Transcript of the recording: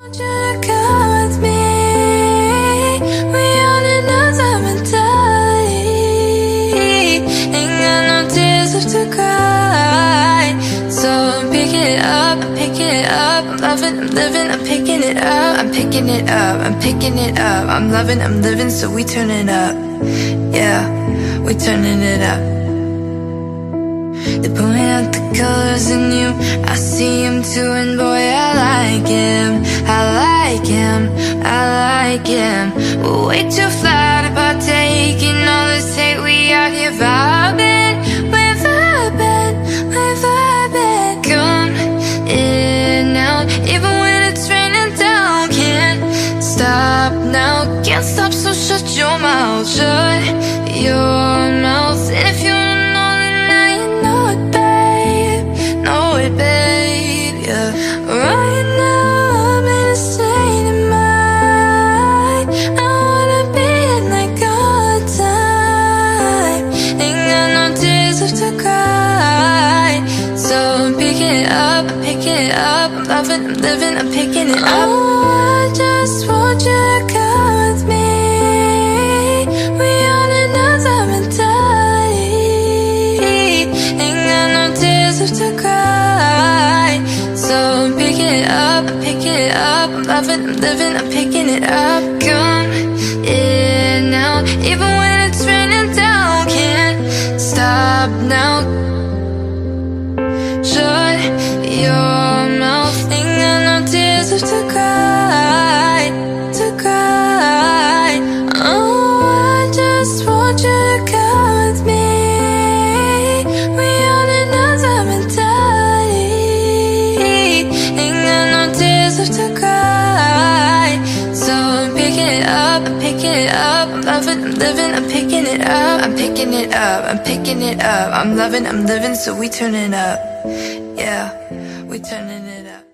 Want you to come with me. We on another mentality. Ain't got no tears left to cry. So I'm picking it up, I'm picking it up. I'm loving, I'm living, I'm picking it up. I'm picking it up, I'm picking it up. I'm loving, I'm living, so we turn it up. Yeah, we turning it up. They're pulling out the colors in you. I see him too, and boy, I like him. I like him, I like him. We're way too fly to partake in all this hate. We out here vibing, we're vibing, we're vibing. Come in and out, even when it's raining down. Can't stop now, can't stop, so shut your mouth. Shut your mouth, and if you babe, yeah. Right now I'm in a state of mind. I wanna be in like all the time. Ain't got no tears left to cry. So I'm picking it up, I'm picking it up. I'm loving, I'm living, I'm picking it up. Oh, I just want you to come with me. We on another mentality. Ain't got no tears left to cry. So I'm picking it up, I'm picking it up. I'm loving, I'm living, I'm picking it up. Come in now, even when it's raining down. Can't stop now. Shut your mouth. Ain't got no tears left to cry, to cry. Oh, I just want you to come with me. We on another mentality. Left to cry. So I'm picking it up, I'm picking it up. I'm loving, I'm living, I'm picking it up. I'm picking it up, I'm picking it up. I'm loving, I'm living, so we turn it up. Yeah, we turning it up.